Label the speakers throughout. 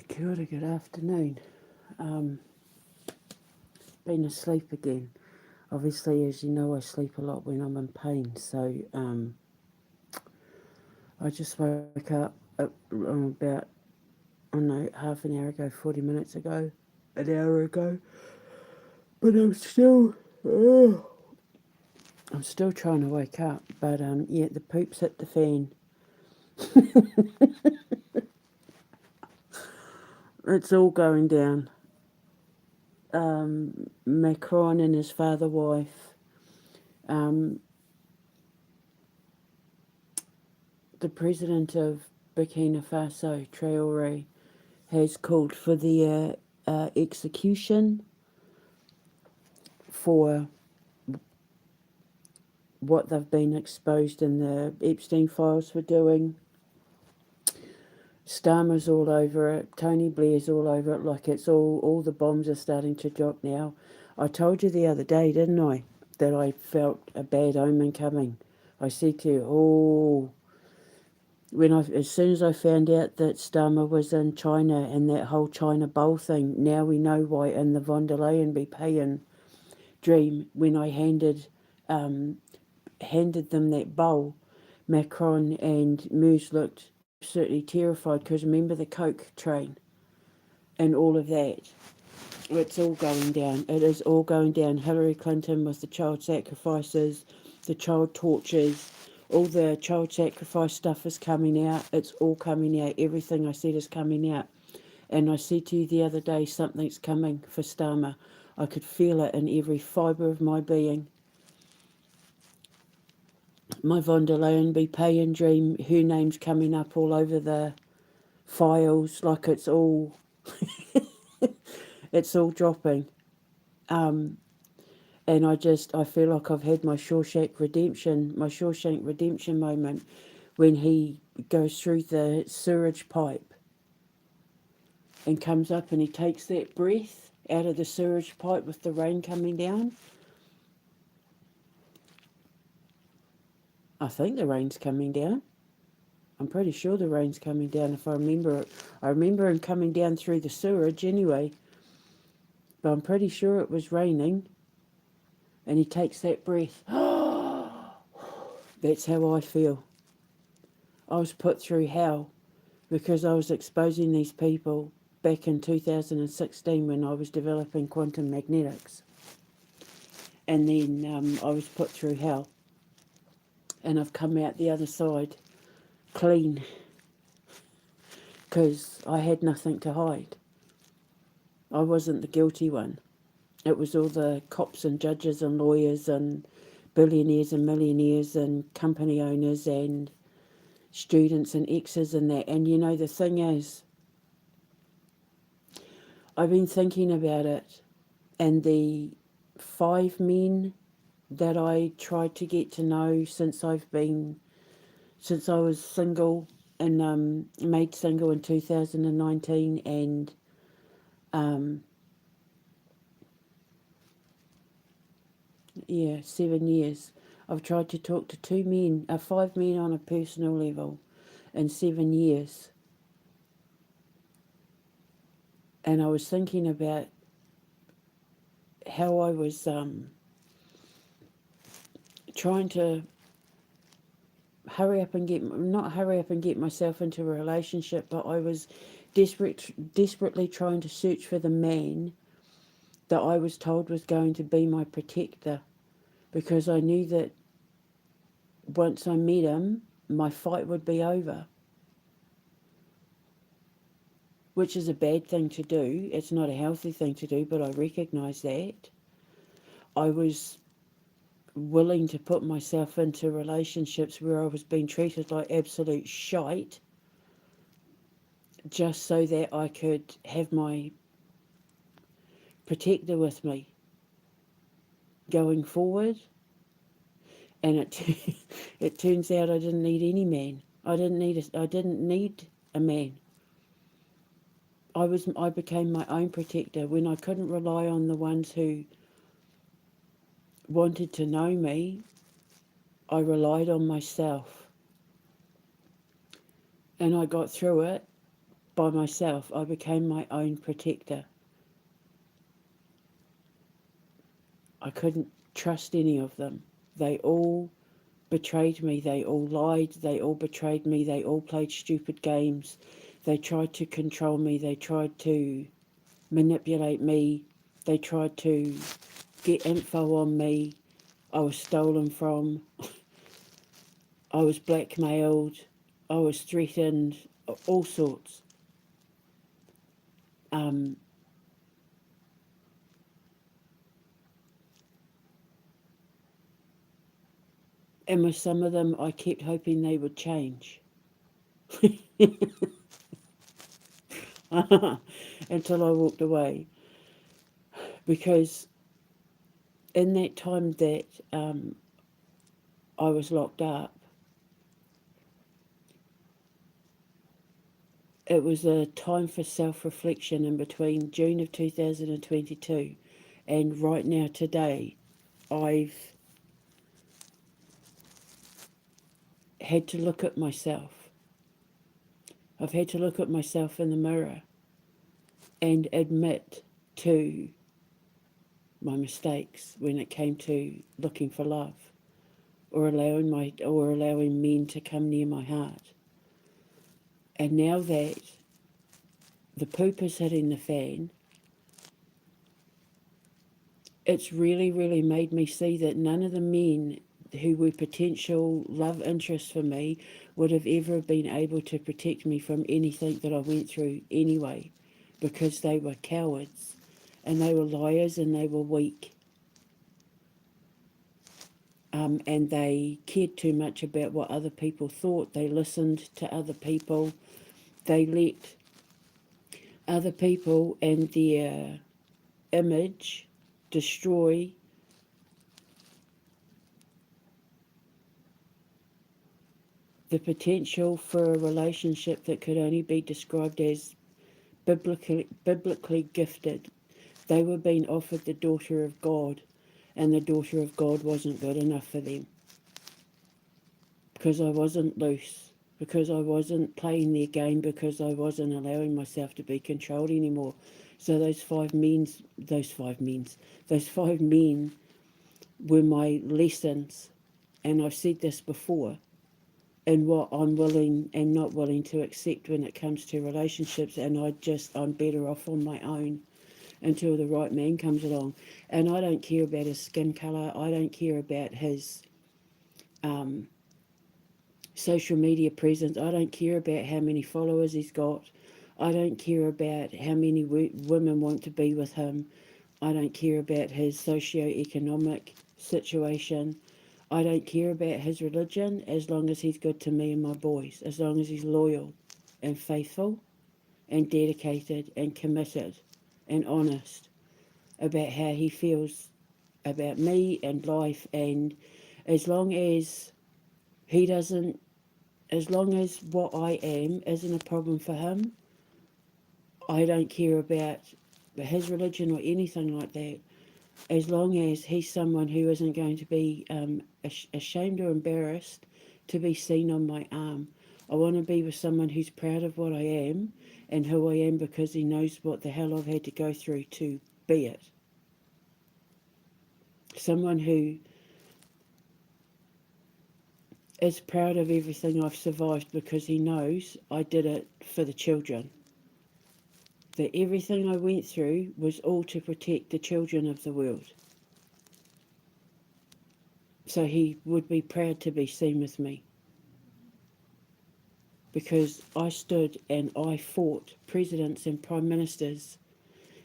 Speaker 1: Kia ora, good afternoon. Um, been asleep again. Obviously, as you know, I sleep a lot when I'm in pain. So I just woke up about, I don't know, half an hour ago, 40 minutes ago, an hour ago. But I'm still trying to wake up. But yeah, the poop's hit the fan. It's all going down. Macron and his father wife. Um, the president of Burkina Faso, Traore, has called for their execution for what they've been exposed in the Epstein files for doing. Starmer's all over it. Tony Blair's all over it. Like it's all the bombs are starting to drop now. I told you the other day, didn't I, that I felt a bad omen coming. I said to you, as soon as I found out that Starmer was in China and that whole China bowl thing, now we know why in the von der Leyen be paying dream when I handed them that bowl, Macron and Moose looked absolutely terrified because remember the Coke train and all of that. It's all going down. It is all going down. Hillary Clinton with the child sacrifices, the child tortures, all the child sacrifice stuff is coming out. It's all coming out. Everything I said is coming out. And I said to you the other day, something's coming for Starmer. I could feel it in every fibre of my being. My von der Leyen be paying dream, her name's coming up all over the files like it's all dropping. And I feel like I've had my Shawshank redemption moment when he goes through the sewage pipe and comes up and he takes that breath out of the sewage pipe with the rain coming down. I think the rain's coming down. I'm pretty sure the rain's coming down if I remember it. I remember him coming down through the sewage anyway. But I'm pretty sure it was raining. And he takes that breath. That's how I feel. I was put through hell because I was exposing these people back in 2016 when I was developing quantum magnetics. And then I was put through hell. And I've come out the other side clean because I had nothing to hide. I wasn't the guilty one. It was all the cops and judges and lawyers and billionaires and millionaires and company owners and students and exes and that. And you know, the thing is, I've been thinking about it, and the 5 men that I tried to get to know since I was single and made single in 2019 and um, 7 years. I've tried to talk to 5 men on a personal level in 7 years. And I was thinking about how I was trying to not hurry up and get myself into a relationship, but I was desperately trying to search for the man that I was told was going to be my protector, because I knew that once I met him, my fight would be over, which is a bad thing to do. It's not a healthy thing to do, but I recognise that. I was willing to put myself into relationships where I was being treated like absolute shite just so that I could have my protector with me going forward. And it turns out I didn't need any man. I didn't need a man. I became my own protector when I couldn't rely on the ones who wanted to know me. I relied on myself, and I got through it. by myself. I became my own protector. I couldn't trust any of them. They all betrayed me. They all lied. They all betrayed me. They all played stupid games. They tried to control me. They tried to manipulate me. They tried to get info on me. I was stolen from. I was blackmailed. I was threatened. All sorts. Um, and with some of them, I kept hoping they would change. Until I walked away. Because in that time that I was locked up, it was a time for self-reflection in between June of 2022 and right now today. I've had to look at myself. I've had to look at myself in the mirror and admit to my mistakes when it came to looking for love or allowing men to come near my heart. And now that the poop is hitting the fan, it's really, really made me see that none of the men who were potential love interests for me would have ever been able to protect me from anything that I went through anyway, because they were cowards and they were liars and they were weak. And they cared too much about what other people thought. They listened to other people. They let other people and their image destroy the potential for a relationship that could only be described as biblically gifted. They were being offered the daughter of God, and the daughter of God wasn't good enough for them. Because I wasn't loose, because I wasn't playing their game, because I wasn't allowing myself to be controlled anymore. So those five men were my lessons, and I've said this before, and what I'm willing and not willing to accept when it comes to relationships, and I'm better off on my own until the right man comes along. And I don't care about his skin colour, I don't care about his social media presence, I don't care about how many followers he's got, I don't care about how many women want to be with him, I don't care about his socio-economic situation, I don't care about his religion, as long as he's good to me and my boys, as long as he's loyal and faithful and dedicated and committed and honest about how he feels about me and life. And as long as he doesn't, as long as what I am isn't a problem for him, I don't care about his religion or anything like that. As long as he's someone who isn't going to be ashamed or embarrassed to be seen on my arm. I want to be with someone who's proud of what I am and who I am, because he knows what the hell I've had to go through to be it. Someone who is proud of everything I've survived, because he knows I did it for the children. That everything I went through was all to protect the children of the world. So he would be proud to be seen with me. Because I stood and I fought presidents and prime ministers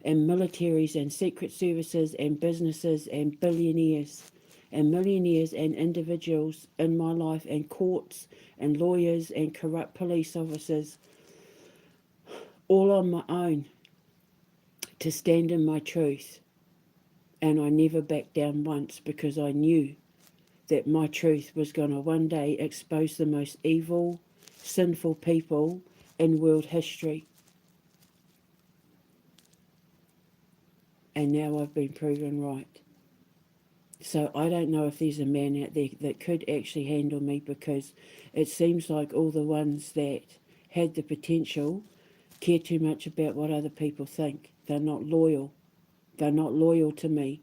Speaker 1: and militaries and secret services and businesses and billionaires and millionaires and individuals in my life, and courts and lawyers and corrupt police officers, all on my own, to stand in my truth. And I never backed down once, because I knew that my truth was going to one day expose the most evil, sinful people in world history. And now I've been proven right. So I don't know if there's a man out there that could actually handle me, because it seems like all the ones that had the potential care too much about what other people think. They're not loyal. They're not loyal to me.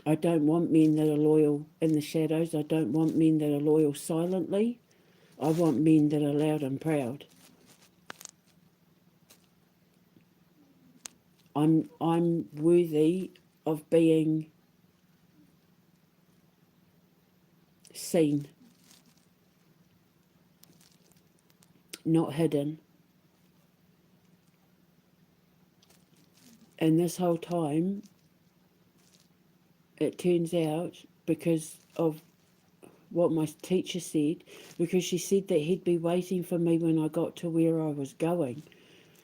Speaker 1: I don't want men that are loyal in the shadows. I don't want men that are loyal silently. I want men that are loud and proud. I'm worthy of being seen, not hidden. And this whole time, it turns out, because of what my teacher said, because she said that he'd be waiting for me when I got to where I was going.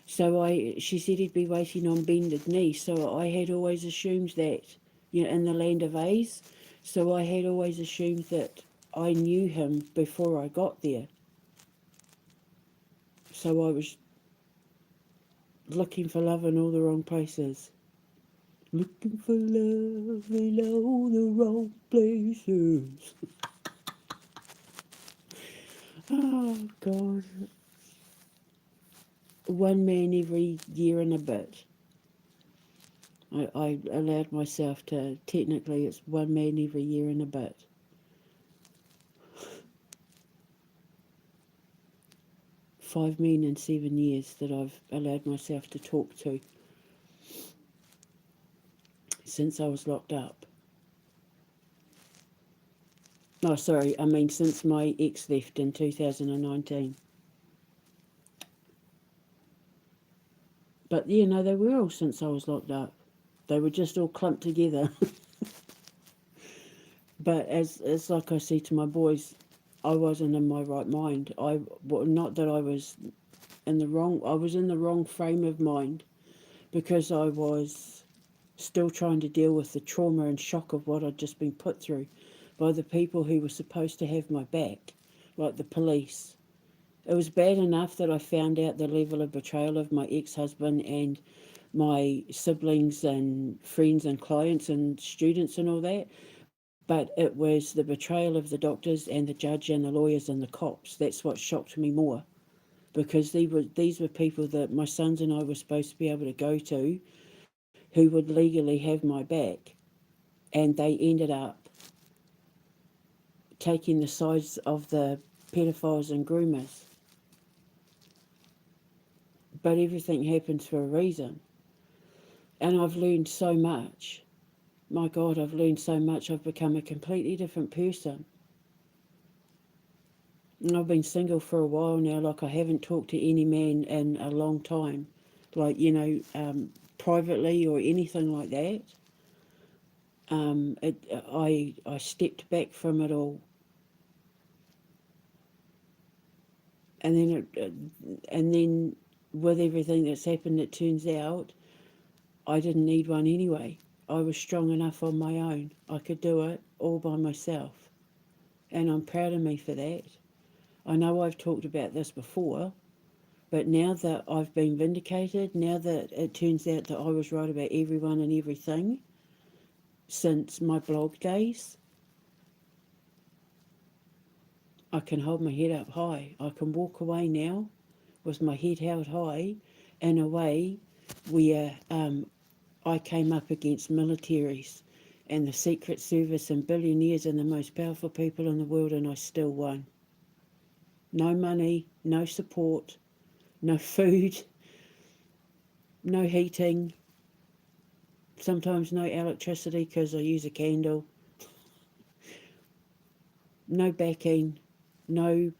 Speaker 1: She said he'd be waiting on bended knee. So I had always assumed that, in the land of A's. So I had always assumed that I knew him before I got there. So I was looking for love in all the wrong places. Looking for love in all the wrong places. Oh, God. One man every year and a bit. I allowed myself to, technically it's one man every year and a bit. 5 men in 7 years that I've allowed myself to talk to since I was locked up. Oh, sorry, I mean since my ex left in 2019. But, they were all since I was locked up. They were just all clumped together. But as like I say to my boys, I wasn't in my right mind. Not that I was I was in the wrong frame of mind, because I was still trying to deal with the trauma and shock of what I'd just been put through by the people who were supposed to have my back, like the police. It was bad enough that I found out the level of betrayal of my ex-husband and my siblings and friends and clients and students and all that, but it was the betrayal of the doctors and the judge and the lawyers and the cops. That's what shocked me more, because these were people that my sons and I were supposed to be able to go to, who would legally have my back, and they ended up taking the sides of the pedophiles and groomers. But everything happens for a reason. And I've learned so much. My God, I've learned so much. I've become a completely different person. And I've been single for a while now. Like, I haven't talked to any man in a long time. Like, privately or anything like that. I stepped back from it all. And then with everything that's happened, it turns out I didn't need one anyway. I was strong enough on my own. I could do it all by myself. And I'm proud of me for that. I know I've talked about this before, but now that I've been vindicated, now that it turns out that I was right about everyone and everything since my blog days, I can hold my head up high. I can walk away now with my head held high in a way where I came up against militaries and the Secret Service and billionaires and the most powerful people in the world, and I still won. No money, no support, no food, no heating, sometimes no electricity because I use a candle, no backing, no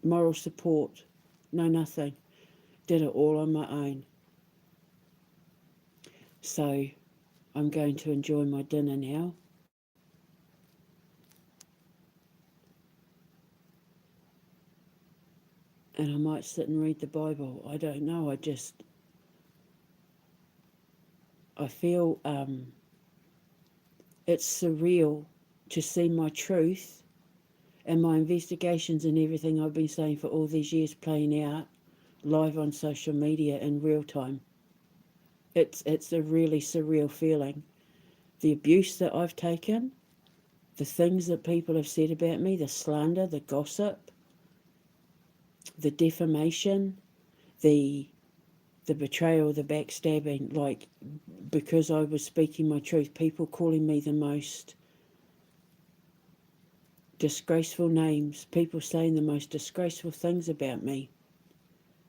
Speaker 1: moral support, no nothing. Did it all on my own. So I'm going to enjoy my dinner now. And I might sit and read the Bible. I don't know. I feel it's surreal to see my truth and my investigations and everything I've been saying for all these years playing out live on social media in real time. It's a really surreal feeling. The abuse that I've taken, the things that people have said about me, the slander, the gossip, the defamation, the betrayal, the backstabbing, like, because I was speaking my truth, people calling me the most disgraceful names, people saying the most disgraceful things about me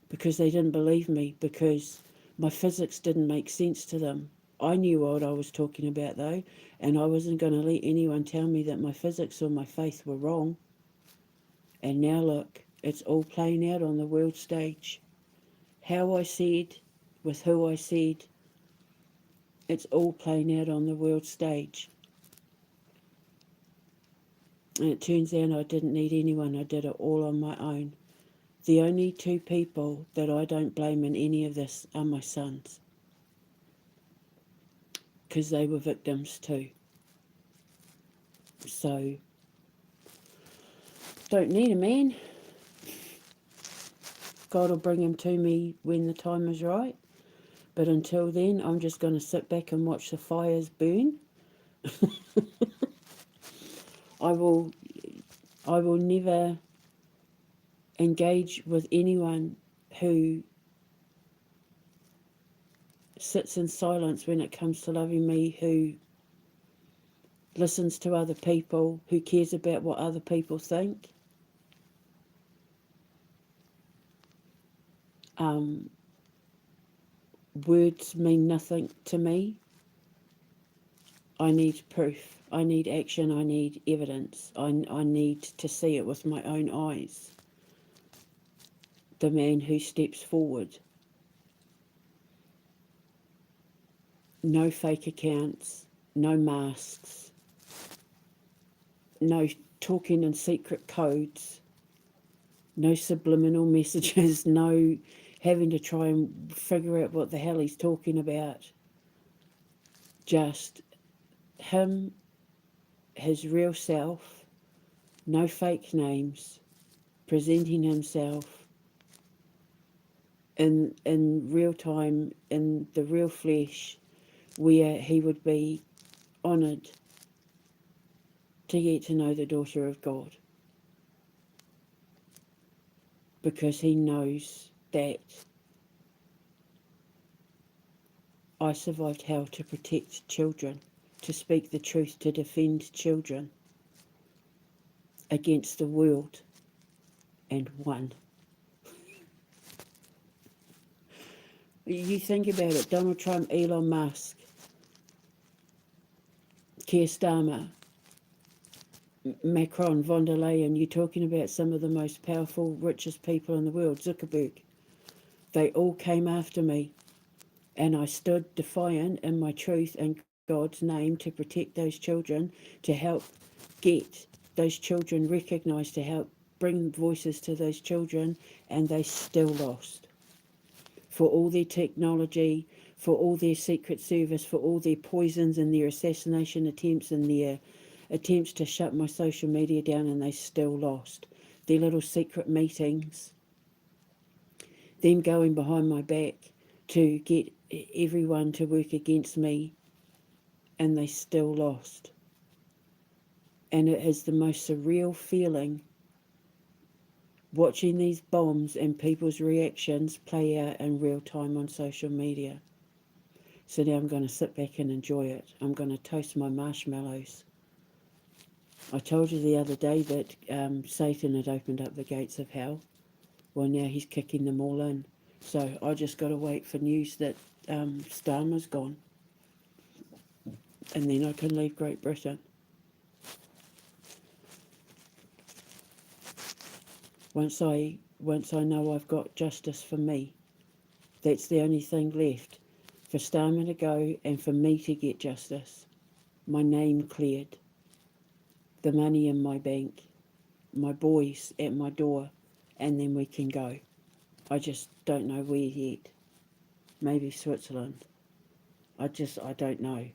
Speaker 1: because they didn't believe me, because my physics didn't make sense to them. I knew what I was talking about though, and I wasn't going to let anyone tell me that my physics or my faith were wrong. And now look, it's all playing out on the world stage. How I said, with who I said, it's all playing out on the world stage. And it turns out I didn't need anyone, I did it all on my own. The only two people that I don't blame in any of this are my sons, because they were victims too. So, don't need a man. God will bring him to me when the time is right. But until then, I'm just going to sit back and watch the fires burn. I will never engage with anyone who sits in silence when it comes to loving me, who listens to other people, who cares about what other people think. Words mean nothing to me. I need proof. I need action. I need evidence. I need to see it with my own eyes. The man who steps forward. No fake accounts. No masks. No talking in secret codes. No subliminal messages. No having to try and figure out what the hell he's talking about. Just him, his real self, no fake names, presenting himself in real time, in the real flesh, where he would be honoured to get to know the daughter of God, because he knows that I survived hell to protect children, to speak the truth, to defend children against the world, and won. You think about it, Donald Trump, Elon Musk, Keir Starmer, Macron, von der Leyen, you're talking about some of the most powerful, richest people in the world, Zuckerberg. They all came after me, and I stood defiant in my truth and God's name to protect those children, to help get those children recognised, to help bring voices to those children, and they still lost. For all their technology, for all their secret service, for all their poisons and their assassination attempts and their attempts to shut my social media down, and they still lost. Their little secret meetings, them going behind my back to get everyone to work against me, and they still lost. And it is the most surreal feeling watching these bombs and people's reactions play out in real time on social media. So now I'm going to sit back and enjoy it. I'm going to toast my marshmallows. I told you the other day that Satan had opened up the gates of hell. Well, now he's kicking them all in. So I just got to wait for news that Starmer's gone. And then I can leave Great Britain. Once I know I've got justice for me, that's the only thing left. For Starmer to go and for me to get justice. My name cleared. The money in my bank. My boys at my door. And then we can go. I just don't know where yet. Maybe Switzerland. I don't know.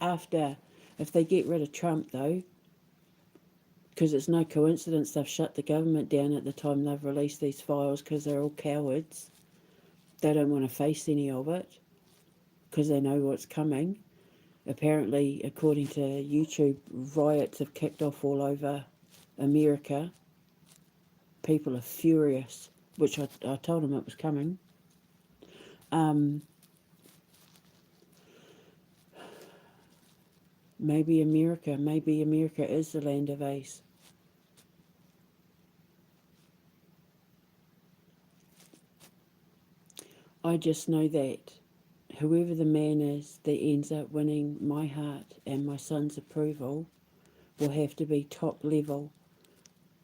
Speaker 1: If they get rid of Trump though, because it's no coincidence they've shut the government down at the time they've released these files, because they're all cowards. They don't want to face any of it because they know what's coming. Apparently, according to YouTube, riots have kicked off all over America. People are furious. which I told him it was coming. Maybe America is the land of ace. I just know that whoever the man is that ends up winning my heart and my son's approval will have to be top level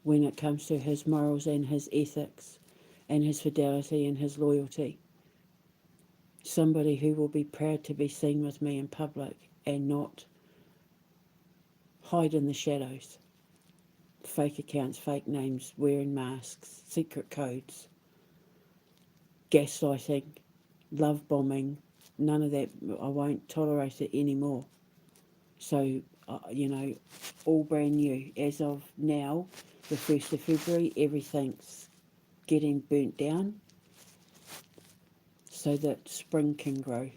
Speaker 1: when it comes to his morals and his ethics and his fidelity and his loyalty. Somebody who will be proud to be seen with me in public and not hide in the shadows. Fake accounts, fake names, wearing masks, secret codes, gaslighting, love bombing, none of that. I won't tolerate it anymore. So, all brand new. As of now, the 1st of February, everything's getting burnt down so that spring can grow.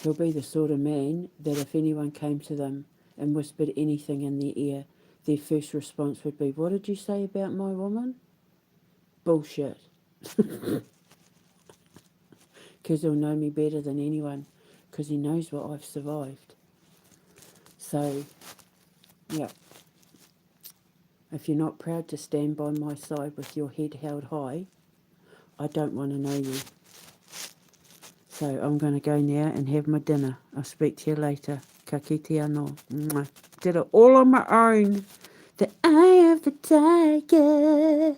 Speaker 1: He'll be the sort of man that if anyone came to them and whispered anything in their ear, their first response would be, "What did you say about my woman?" Bullshit. Because he'll know me better than anyone, because he knows what I've survived. So, yeah. If you're not proud to stand by my side with your head held high, I don't want to know you. So I'm going to go now and have my dinner. I'll speak to you later. Ka kite anō. Mwah. Did it all on my own. The eye of the tiger.